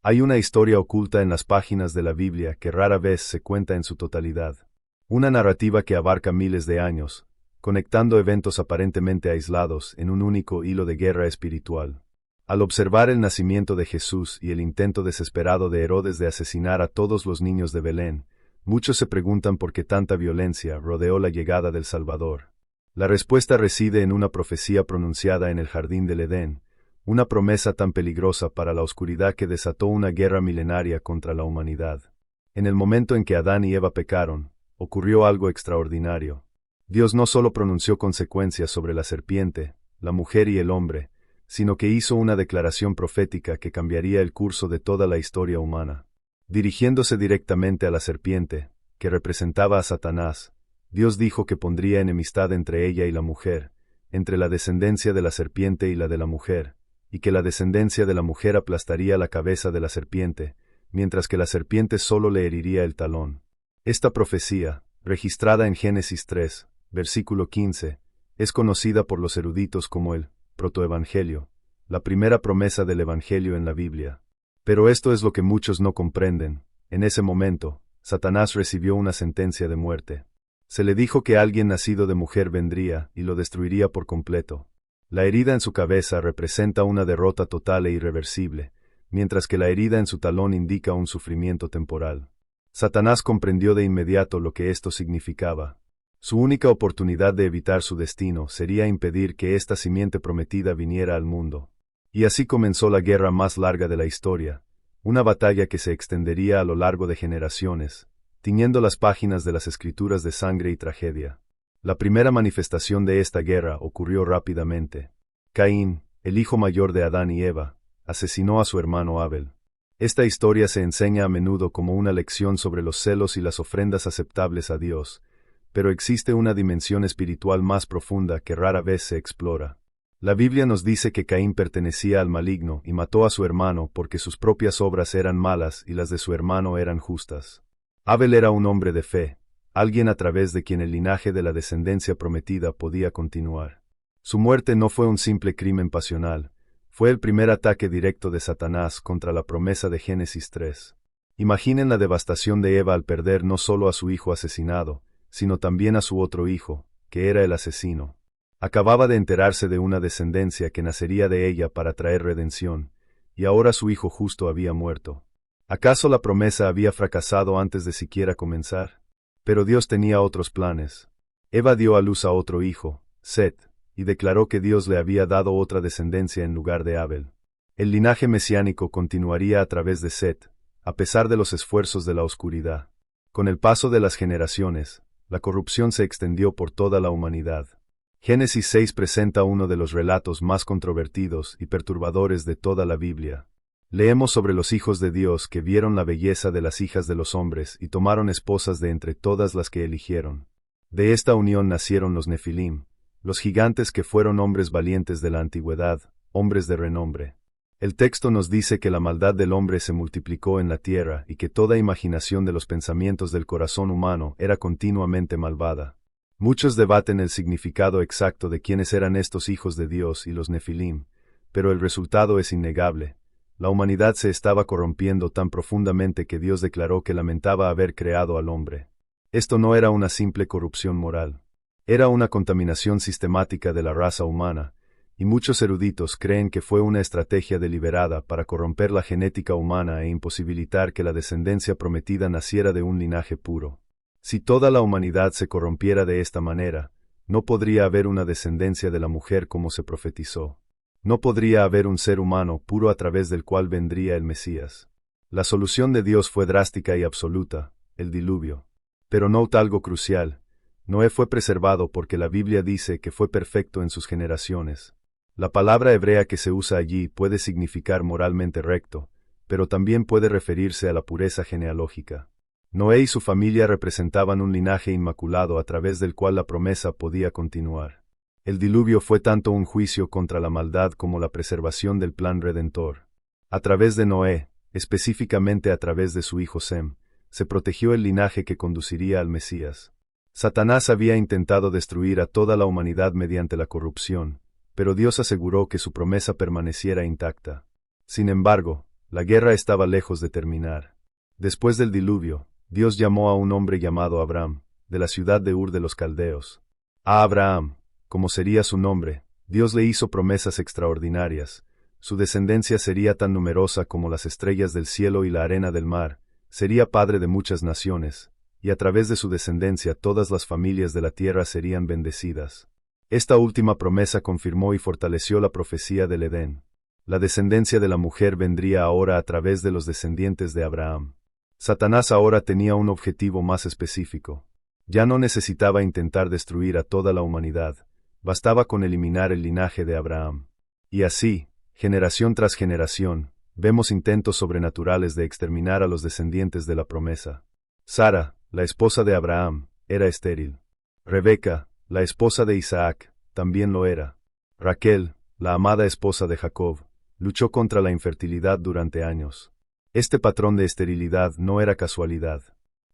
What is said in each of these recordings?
Hay una historia oculta en las páginas de la Biblia que rara vez se cuenta en su totalidad. Una narrativa que abarca miles de años, conectando eventos aparentemente aislados en un único hilo de guerra espiritual. Al observar el nacimiento de Jesús y el intento desesperado de Herodes de asesinar a todos los niños de Belén, muchos se preguntan por qué tanta violencia rodeó la llegada del Salvador. La respuesta reside en una profecía pronunciada en el jardín del Edén, una promesa tan peligrosa para la oscuridad que desató una guerra milenaria contra la humanidad. En el momento en que Adán y Eva pecaron, ocurrió algo extraordinario. Dios no solo pronunció consecuencias sobre la serpiente, la mujer y el hombre, sino que hizo una declaración profética que cambiaría el curso de toda la historia humana. Dirigiéndose directamente a la serpiente, que representaba a Satanás, Dios dijo que pondría enemistad entre ella y la mujer, entre la descendencia de la serpiente y la de la mujer, y que la descendencia de la mujer aplastaría la cabeza de la serpiente, mientras que la serpiente solo le heriría el talón. Esta profecía, registrada en Génesis 3, versículo 15, es conocida por los eruditos como el protoevangelio, la primera promesa del evangelio en la Biblia. Pero esto es lo que muchos no comprenden. En ese momento, Satanás recibió una sentencia de muerte. Se le dijo que alguien nacido de mujer vendría y lo destruiría por completo. La herida en su cabeza representa una derrota total e irreversible, mientras que la herida en su talón indica un sufrimiento temporal. Satanás comprendió de inmediato lo que esto significaba. Su única oportunidad de evitar su destino sería impedir que esta simiente prometida viniera al mundo. Y así comenzó la guerra más larga de la historia, una batalla que se extendería a lo largo de generaciones, tiñendo las páginas de las escrituras de sangre y tragedia. La primera manifestación de esta guerra ocurrió rápidamente. Caín, el hijo mayor de Adán y Eva, asesinó a su hermano Abel. Esta historia se enseña a menudo como una lección sobre los celos y las ofrendas aceptables a Dios, pero existe una dimensión espiritual más profunda que rara vez se explora. La Biblia nos dice que Caín pertenecía al maligno y mató a su hermano porque sus propias obras eran malas y las de su hermano eran justas. Abel era un hombre de fe, alguien a través de quien el linaje de la descendencia prometida podía continuar. Su muerte no fue un simple crimen pasional, fue el primer ataque directo de Satanás contra la promesa de Génesis 3. Imaginen la devastación de Eva al perder no solo a su hijo asesinado, sino también a su otro hijo, que era el asesino. Acababa de enterarse de una descendencia que nacería de ella para traer redención, y ahora su hijo justo había muerto. ¿Acaso la promesa había fracasado antes de siquiera comenzar? Pero Dios tenía otros planes. Eva dio a luz a otro hijo, Set, y declaró que Dios le había dado otra descendencia en lugar de Abel. El linaje mesiánico continuaría a través de Set, a pesar de los esfuerzos de la oscuridad. Con el paso de las generaciones, la corrupción se extendió por toda la humanidad. Génesis 6 presenta uno de los relatos más controvertidos y perturbadores de toda la Biblia. Leemos sobre los hijos de Dios que vieron la belleza de las hijas de los hombres y tomaron esposas de entre todas las que eligieron. De esta unión nacieron los Nefilim, los gigantes que fueron hombres valientes de la antigüedad, hombres de renombre. El texto nos dice que la maldad del hombre se multiplicó en la tierra y que toda imaginación de los pensamientos del corazón humano era continuamente malvada. Muchos debaten el significado exacto de quiénes eran estos hijos de Dios y los Nefilim, pero el resultado es innegable. La humanidad se estaba corrompiendo tan profundamente que Dios declaró que lamentaba haber creado al hombre. Esto no era una simple corrupción moral. Era una contaminación sistemática de la raza humana, y muchos eruditos creen que fue una estrategia deliberada para corromper la genética humana e imposibilitar que la descendencia prometida naciera de un linaje puro. Si toda la humanidad se corrompiera de esta manera, no podría haber una descendencia de la mujer como se profetizó. No podría haber un ser humano puro a través del cual vendría el Mesías. La solución de Dios fue drástica y absoluta, el diluvio. Pero nota algo crucial. Noé fue preservado porque la Biblia dice que fue perfecto en sus generaciones. La palabra hebrea que se usa allí puede significar moralmente recto, pero también puede referirse a la pureza genealógica. Noé y su familia representaban un linaje inmaculado a través del cual la promesa podía continuar. El diluvio fue tanto un juicio contra la maldad como la preservación del plan redentor. A través de Noé, específicamente a través de su hijo Sem, se protegió el linaje que conduciría al Mesías. Satanás había intentado destruir a toda la humanidad mediante la corrupción, pero Dios aseguró que su promesa permaneciera intacta. Sin embargo, La guerra estaba lejos de terminar. Después del diluvio, Dios llamó a un hombre llamado Abram, de la ciudad de Ur de los Caldeos. A Abraham, como sería su nombre, Dios le hizo promesas extraordinarias. Su descendencia sería tan numerosa como las estrellas del cielo y la arena del mar, sería padre de muchas naciones, y a través de su descendencia todas las familias de la tierra serían bendecidas. Esta última promesa confirmó y fortaleció la profecía del Edén. La descendencia de la mujer vendría ahora a través de los descendientes de Abraham. Satanás ahora tenía un objetivo más específico. Ya no necesitaba intentar destruir a toda la humanidad, bastaba con eliminar el linaje de Abraham. Y así, generación tras generación, vemos intentos sobrenaturales de exterminar a los descendientes de la promesa. Sara, la esposa de Abraham, era estéril. Rebeca, la esposa de Isaac, también lo era. Raquel, la amada esposa de Jacob, luchó contra la infertilidad durante años. Este patrón de esterilidad no era casualidad.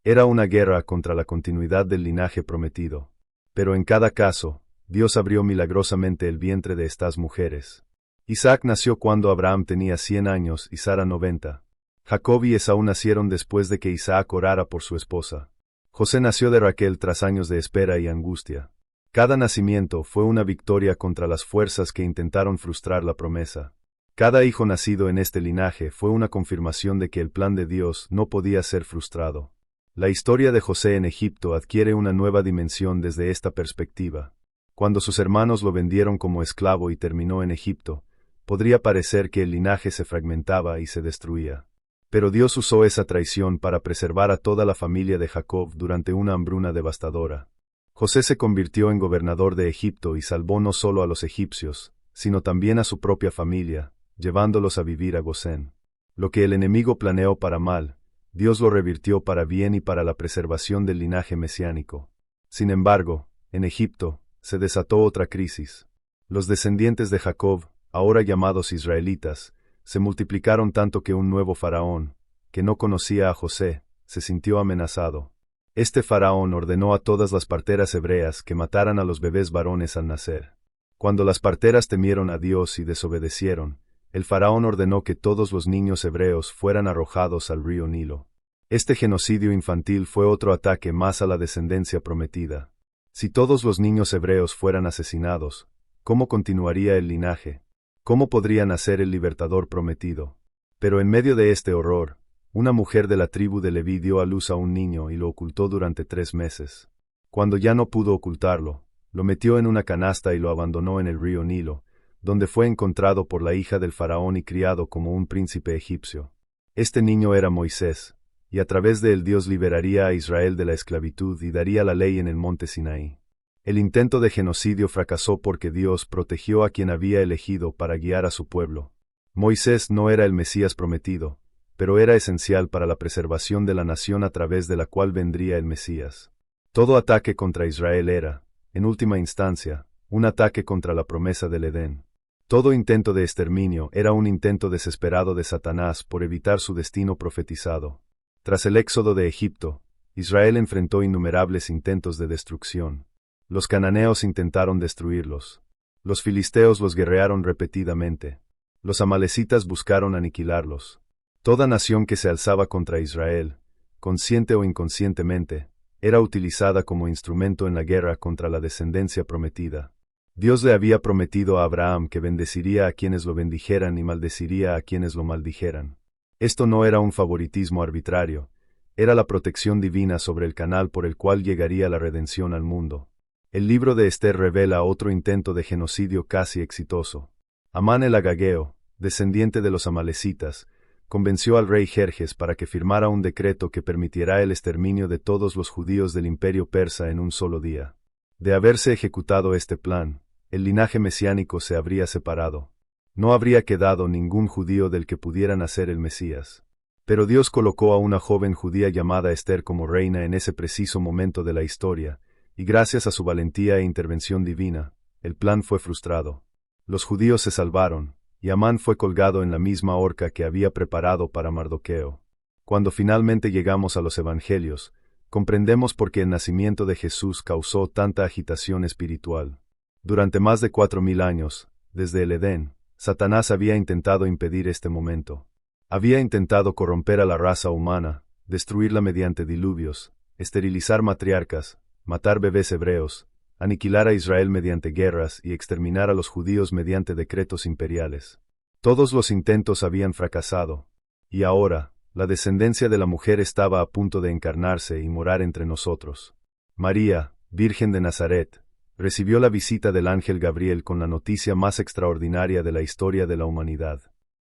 Era una guerra contra la continuidad del linaje prometido. Pero en cada caso, Dios abrió milagrosamente el vientre de estas mujeres. Isaac nació cuando Abraham tenía 100 años y Sara 90. Jacob y Esaú nacieron después de que Isaac orara por su esposa. José nació de Raquel tras años de espera y angustia. Cada nacimiento fue una victoria contra las fuerzas que intentaron frustrar la promesa. Cada hijo nacido en este linaje fue una confirmación de que el plan de Dios no podía ser frustrado. La historia de José en Egipto adquiere una nueva dimensión desde esta perspectiva. Cuando sus hermanos lo vendieron como esclavo y terminó en Egipto, podría parecer que el linaje se fragmentaba y se destruía. Pero Dios usó esa traición para preservar a toda la familia de Jacob durante una hambruna devastadora. José se convirtió en gobernador de Egipto y salvó no solo a los egipcios, sino también a su propia familia, llevándolos a vivir a Gosén. Lo que el enemigo planeó para mal, Dios lo revirtió para bien y para la preservación del linaje mesiánico. Sin embargo, en Egipto, se desató otra crisis. Los descendientes de Jacob, ahora llamados israelitas, se multiplicaron tanto que un nuevo faraón, que no conocía a José, se sintió amenazado. Este faraón ordenó a todas las parteras hebreas que mataran a los bebés varones al nacer. Cuando las parteras temieron a Dios y desobedecieron, el faraón ordenó que todos los niños hebreos fueran arrojados al río Nilo. Este genocidio infantil fue otro ataque más a la descendencia prometida. Si todos los niños hebreos fueran asesinados, ¿cómo continuaría el linaje? ¿Cómo podría nacer el libertador prometido? Pero en medio de este horror, una mujer de la tribu de Leví dio a luz a un niño y lo ocultó durante 3 meses. Cuando ya no pudo ocultarlo, lo metió en una canasta y lo abandonó en el río Nilo, donde fue encontrado por la hija del faraón y criado como un príncipe egipcio. Este niño era Moisés, y a través de él Dios liberaría a Israel de la esclavitud y daría la ley en el monte Sinaí. El intento de genocidio fracasó porque Dios protegió a quien había elegido para guiar a su pueblo. Moisés no era el Mesías prometido, pero era esencial para la preservación de la nación a través de la cual vendría el Mesías. Todo ataque contra Israel era, en última instancia, un ataque contra la promesa del Edén. Todo intento de exterminio era un intento desesperado de Satanás por evitar su destino profetizado. Tras el éxodo de Egipto, Israel enfrentó innumerables intentos de destrucción. Los cananeos intentaron destruirlos. Los filisteos los guerrearon repetidamente. Los amalecitas buscaron aniquilarlos. Toda nación que se alzaba contra Israel, consciente o inconscientemente, era utilizada como instrumento en la guerra contra la descendencia prometida. Dios le había prometido a Abraham que bendeciría a quienes lo bendijeran y maldeciría a quienes lo maldijeran. Esto no era un favoritismo arbitrario, era la protección divina sobre el canal por el cual llegaría la redención al mundo. El libro de Esther revela otro intento de genocidio casi exitoso. Amán el agageo, descendiente de los amalecitas, convenció al rey Jerjes para que firmara un decreto que permitiera el exterminio de todos los judíos del imperio persa en un solo día. De haberse ejecutado este plan, el linaje mesiánico se habría separado. No habría quedado ningún judío del que pudiera nacer el Mesías. Pero Dios colocó a una joven judía llamada Esther como reina en ese preciso momento de la historia, y gracias a su valentía e intervención divina, el plan fue frustrado. Los judíos se salvaron, y Amán fue colgado en la misma horca que había preparado para Mardoqueo. Cuando finalmente llegamos a los Evangelios, comprendemos por qué el nacimiento de Jesús causó tanta agitación espiritual. Durante más de 4000 años, desde el Edén, Satanás había intentado impedir este momento. Había intentado corromper a la raza humana, destruirla mediante diluvios, esterilizar matriarcas, matar bebés hebreos, aniquilar a Israel mediante guerras y exterminar a los judíos mediante decretos imperiales. Todos los intentos habían fracasado. Y ahora, la descendencia de la mujer estaba a punto de encarnarse y morar entre nosotros. María, Virgen de Nazaret, recibió la visita del ángel Gabriel con la noticia más extraordinaria de la historia de la humanidad.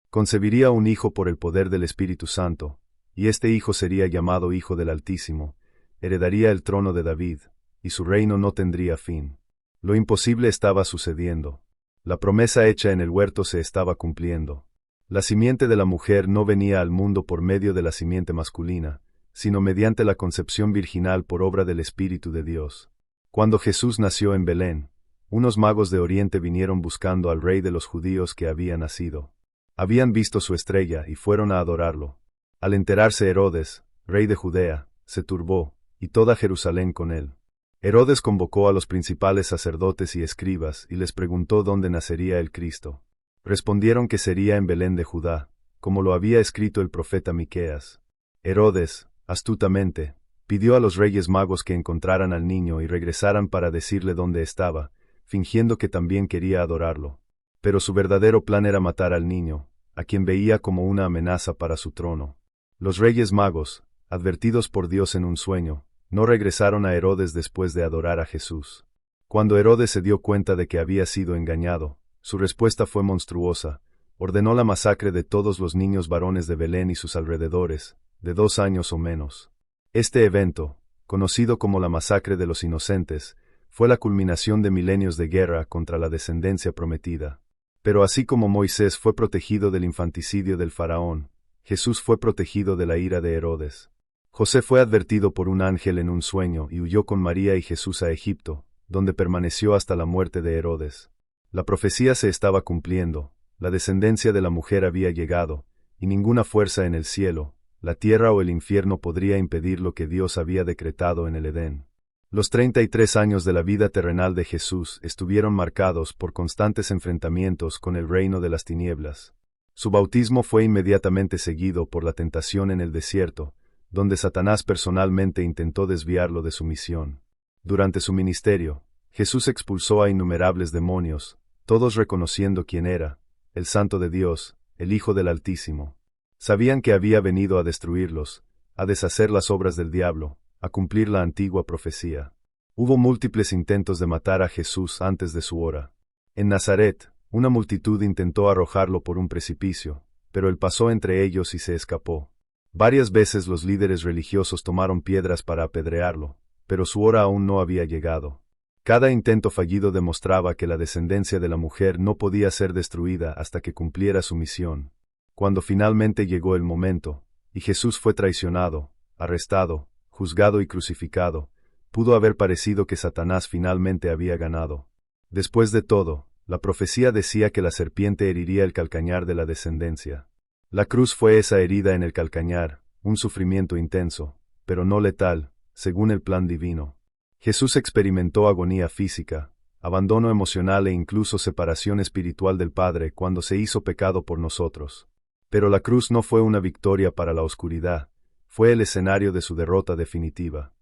Concebiría un hijo por el poder del Espíritu Santo, y este hijo sería llamado Hijo del Altísimo, heredaría el trono de David, y su reino no tendría fin. Lo imposible estaba sucediendo. La promesa hecha en el huerto se estaba cumpliendo. La simiente de la mujer no venía al mundo por medio de la simiente masculina, sino mediante la concepción virginal por obra del Espíritu de Dios. Cuando Jesús nació en Belén, unos magos de Oriente vinieron buscando al rey de los judíos que había nacido. Habían visto su estrella y fueron a adorarlo. Al enterarse Herodes, rey de Judea, se turbó, y toda Jerusalén con él. Herodes convocó a los principales sacerdotes y escribas y les preguntó dónde nacería el Cristo. Respondieron que sería en Belén de Judá, como lo había escrito el profeta Miqueas. Herodes, astutamente, pidió a los reyes magos que encontraran al niño y regresaran para decirle dónde estaba, fingiendo que también quería adorarlo. Pero su verdadero plan era matar al niño, a quien veía como una amenaza para su trono. Los reyes magos, advertidos por Dios en un sueño, no regresaron a Herodes después de adorar a Jesús. Cuando Herodes se dio cuenta de que había sido engañado, su respuesta fue monstruosa. Ordenó la masacre de todos los niños varones de Belén y sus alrededores, de 2 años o menos. Este evento, conocido como la masacre de los inocentes, fue la culminación de milenios de guerra contra la descendencia prometida. Pero así como Moisés fue protegido del infanticidio del faraón, Jesús fue protegido de la ira de Herodes. José fue advertido por un ángel en un sueño y huyó con María y Jesús a Egipto, donde permaneció hasta la muerte de Herodes. La profecía se estaba cumpliendo, la descendencia de la mujer había llegado, y ninguna fuerza en el cielo, la tierra o el infierno podría impedir lo que Dios había decretado en el Edén. Los 33 años de la vida terrenal de Jesús estuvieron marcados por constantes enfrentamientos con el reino de las tinieblas. Su bautismo fue inmediatamente seguido por la tentación en el desierto, donde Satanás personalmente intentó desviarlo de su misión. Durante su ministerio, Jesús expulsó a innumerables demonios, todos reconociendo quién era, el Santo de Dios, el Hijo del Altísimo. Sabían que había venido a destruirlos, a deshacer las obras del diablo, a cumplir la antigua profecía. Hubo múltiples intentos de matar a Jesús antes de su hora. En Nazaret, una multitud intentó arrojarlo por un precipicio, pero él pasó entre ellos y se escapó. Varias veces los líderes religiosos tomaron piedras para apedrearlo, pero su hora aún no había llegado. Cada intento fallido demostraba que la descendencia de la mujer no podía ser destruida hasta que cumpliera su misión. Cuando finalmente llegó el momento, y Jesús fue traicionado, arrestado, juzgado y crucificado, pudo haber parecido que Satanás finalmente había ganado. Después de todo, la profecía decía que la serpiente heriría el calcañar de la descendencia. La cruz fue esa herida en el calcañar, un sufrimiento intenso, pero no letal, según el plan divino. Jesús experimentó agonía física, abandono emocional e incluso separación espiritual del Padre cuando se hizo pecado por nosotros. Pero la cruz no fue una victoria para la oscuridad, fue el escenario de su derrota definitiva.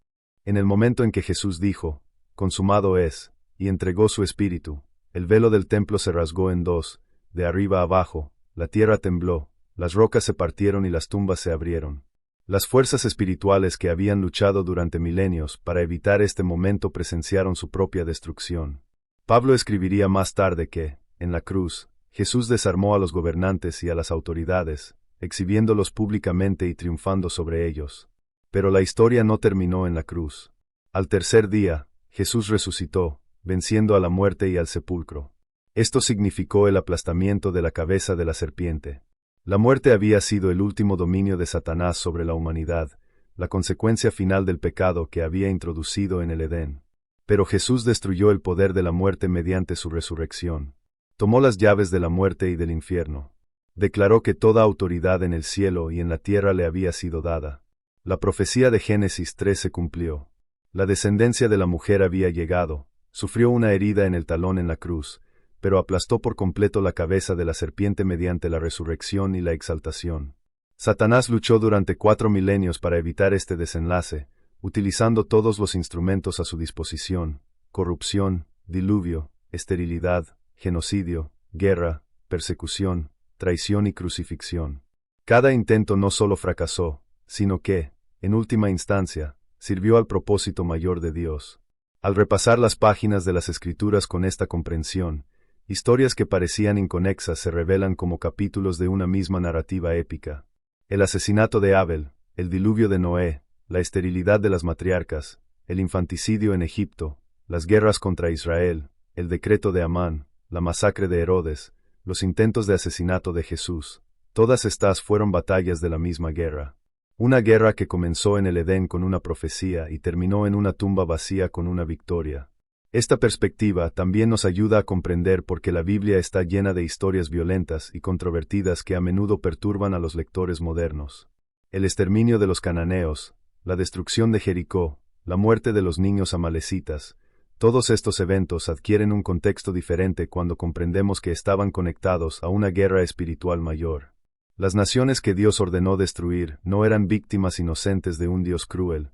En el momento en que Jesús dijo, «Consumado es», y entregó su espíritu, el velo del templo se rasgó en dos, de arriba a abajo, la tierra tembló, las rocas se partieron y las tumbas se abrieron. Las fuerzas espirituales que habían luchado durante milenios para evitar este momento presenciaron su propia destrucción. Pablo escribiría más tarde que, en la cruz, Jesús desarmó a los gobernantes y a las autoridades, exhibiéndolos públicamente y triunfando sobre ellos. Pero la historia no terminó en la cruz. Al tercer día, Jesús resucitó, venciendo a la muerte y al sepulcro. Esto significó el aplastamiento de la cabeza de la serpiente. La muerte había sido el último dominio de Satanás sobre la humanidad, la consecuencia final del pecado que había introducido en el Edén. Pero Jesús destruyó el poder de la muerte mediante su resurrección. Tomó las llaves de la muerte y del infierno. Declaró que toda autoridad en el cielo y en la tierra le había sido dada. La profecía de Génesis 3 se cumplió. La descendencia de la mujer había llegado, sufrió una herida en el talón en la cruz, pero aplastó por completo la cabeza de la serpiente mediante la resurrección y la exaltación. Satanás luchó durante 4 milenios para evitar este desenlace, utilizando todos los instrumentos a su disposición: corrupción, diluvio, esterilidad, genocidio, guerra, persecución, traición y crucifixión. Cada intento no solo fracasó, sino que, en última instancia, sirvió al propósito mayor de Dios. Al repasar las páginas de las Escrituras con esta comprensión, historias que parecían inconexas se revelan como capítulos de una misma narrativa épica. El asesinato de Abel, el diluvio de Noé, la esterilidad de las matriarcas, el infanticidio en Egipto, las guerras contra Israel, el decreto de Amán, la masacre de Herodes, los intentos de asesinato de Jesús, todas estas fueron batallas de la misma guerra. Una guerra que comenzó en el Edén con una profecía y terminó en una tumba vacía con una victoria. Esta perspectiva también nos ayuda a comprender por qué la Biblia está llena de historias violentas y controvertidas que a menudo perturban a los lectores modernos. El exterminio de los cananeos, la destrucción de Jericó, la muerte de los niños amalecitas, todos estos eventos adquieren un contexto diferente cuando comprendemos que estaban conectados a una guerra espiritual mayor. Las naciones que Dios ordenó destruir no eran víctimas inocentes de un Dios cruel.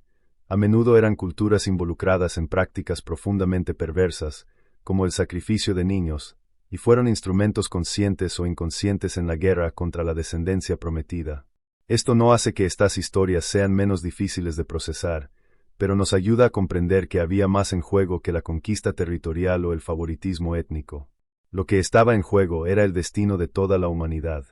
A menudo eran culturas involucradas en prácticas profundamente perversas, como el sacrificio de niños, y fueron instrumentos conscientes o inconscientes en la guerra contra la descendencia prometida. Esto no hace que estas historias sean menos difíciles de procesar, pero nos ayuda a comprender que había más en juego que la conquista territorial o el favoritismo étnico. Lo que estaba en juego era el destino de toda la humanidad.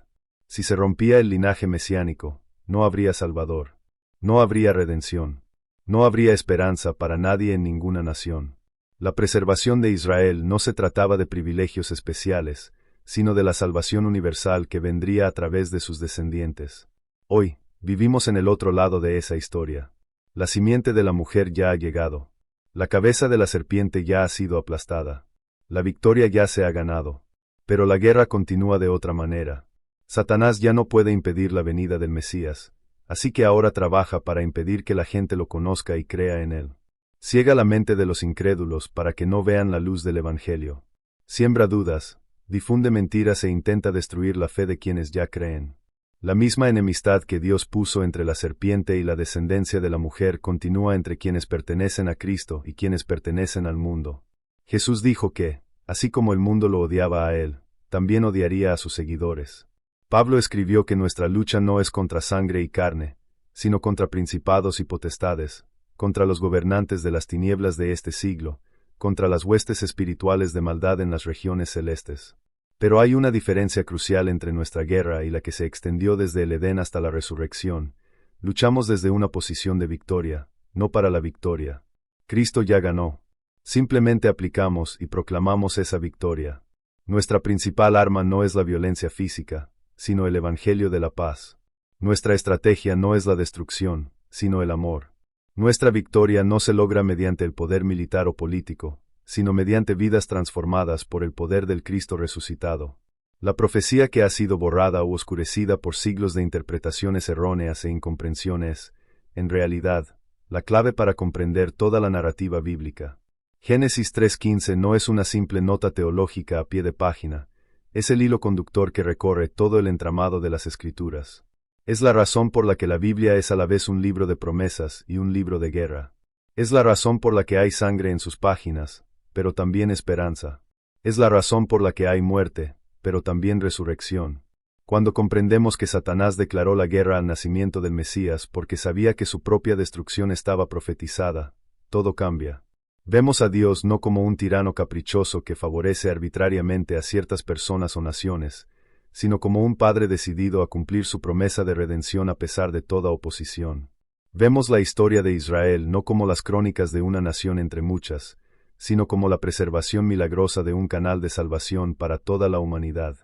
Si se rompía el linaje mesiánico, no habría Salvador. No habría redención. No habría esperanza para nadie en ninguna nación. La preservación de Israel no se trataba de privilegios especiales, sino de la salvación universal que vendría a través de sus descendientes. Hoy, vivimos en el otro lado de esa historia. La simiente de la mujer ya ha llegado. La cabeza de la serpiente ya ha sido aplastada. La victoria ya se ha ganado. Pero la guerra continúa de otra manera. Satanás ya no puede impedir la venida del Mesías, así que ahora trabaja para impedir que la gente lo conozca y crea en él. Ciega la mente de los incrédulos para que no vean la luz del Evangelio. Siembra dudas, difunde mentiras e intenta destruir la fe de quienes ya creen. La misma enemistad que Dios puso entre la serpiente y la descendencia de la mujer continúa entre quienes pertenecen a Cristo y quienes pertenecen al mundo. Jesús dijo que, así como el mundo lo odiaba a él, también odiaría a sus seguidores. Pablo escribió que nuestra lucha no es contra sangre y carne, sino contra principados y potestades, contra los gobernantes de las tinieblas de este siglo, contra las huestes espirituales de maldad en las regiones celestes. Pero hay una diferencia crucial entre nuestra guerra y la que se extendió desde el Edén hasta la resurrección. Luchamos desde una posición de victoria, no para la victoria. Cristo ya ganó. Simplemente aplicamos y proclamamos esa victoria. Nuestra principal arma no es la violencia física, sino el Evangelio de la paz. Nuestra estrategia no es la destrucción, sino el amor. Nuestra victoria no se logra mediante el poder militar o político, sino mediante vidas transformadas por el poder del Cristo resucitado. La profecía que ha sido borrada u oscurecida por siglos de interpretaciones erróneas e incomprensión es, en realidad, la clave para comprender toda la narrativa bíblica. Génesis 3:15 no es una simple nota teológica a pie de página, es el hilo conductor que recorre todo el entramado de las Escrituras. Es la razón por la que la Biblia es a la vez un libro de promesas y un libro de guerra. Es la razón por la que hay sangre en sus páginas, pero también esperanza. Es la razón por la que hay muerte, pero también resurrección. Cuando comprendemos que Satanás declaró la guerra al nacimiento del Mesías porque sabía que su propia destrucción estaba profetizada, todo cambia. Vemos a Dios no como un tirano caprichoso que favorece arbitrariamente a ciertas personas o naciones, sino como un padre decidido a cumplir su promesa de redención a pesar de toda oposición. Vemos la historia de Israel no como las crónicas de una nación entre muchas, sino como la preservación milagrosa de un canal de salvación para toda la humanidad.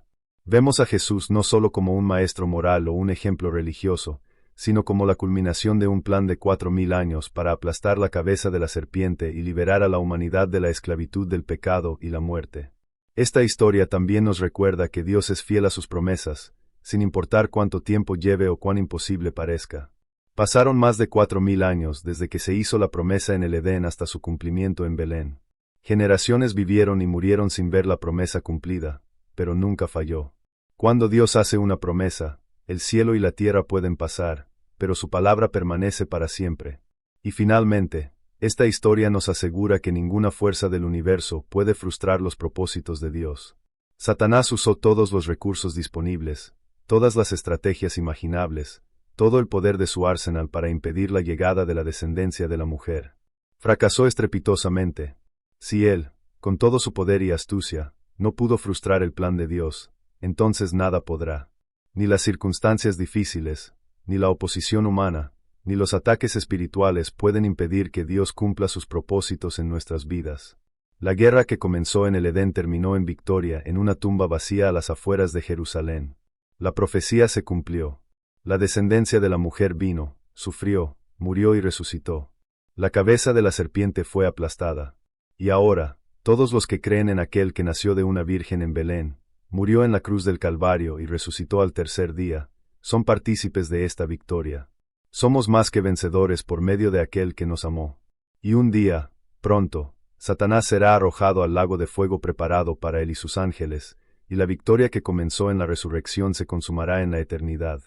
Vemos a Jesús no solo como un maestro moral o un ejemplo religioso, sino como la culminación de un plan de 4000 años para aplastar la cabeza de la serpiente y liberar a la humanidad de la esclavitud del pecado y la muerte. Esta historia también nos recuerda que Dios es fiel a sus promesas, sin importar cuánto tiempo lleve o cuán imposible parezca. Pasaron más de 4000 años desde que se hizo la promesa en el Edén hasta su cumplimiento en Belén. Generaciones vivieron y murieron sin ver la promesa cumplida, pero nunca falló. Cuando Dios hace una promesa, El cielo y la tierra pueden pasar, pero su palabra permanece para siempre. Y finalmente, esta historia nos asegura que ninguna fuerza del universo puede frustrar los propósitos de Dios. Satanás usó todos los recursos disponibles, todas las estrategias imaginables, todo el poder de su arsenal para impedir la llegada de la descendencia de la mujer. Fracasó estrepitosamente. Si él, con todo su poder y astucia, no pudo frustrar el plan de Dios, entonces nada podrá. Ni las circunstancias difíciles, ni la oposición humana, ni los ataques espirituales pueden impedir que Dios cumpla sus propósitos en nuestras vidas. La guerra que comenzó en el Edén terminó en victoria en una tumba vacía a las afueras de Jerusalén. La profecía se cumplió. La descendencia de la mujer vino, sufrió, murió y resucitó. La cabeza de la serpiente fue aplastada. Y ahora, todos los que creen en aquel que nació de una virgen en Belén, murió en la cruz del Calvario y resucitó al tercer día, son partícipes de esta victoria. Somos más que vencedores por medio de aquel que nos amó. Y un día, pronto, Satanás será arrojado al lago de fuego preparado para él y sus ángeles, y la victoria que comenzó en la resurrección se consumará en la eternidad.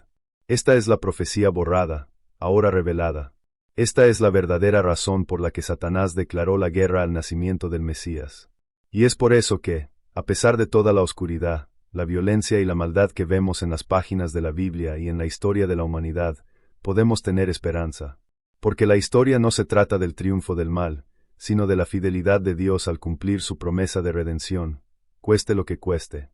Esta es la profecía borrada, ahora revelada. Esta es la verdadera razón por la que Satanás declaró la guerra al nacimiento del Mesías. Y es por eso que, a pesar de toda la oscuridad, la violencia y la maldad que vemos en las páginas de la Biblia y en la historia de la humanidad, podemos tener esperanza. Porque la historia no se trata del triunfo del mal, sino de la fidelidad de Dios al cumplir su promesa de redención, cueste lo que cueste.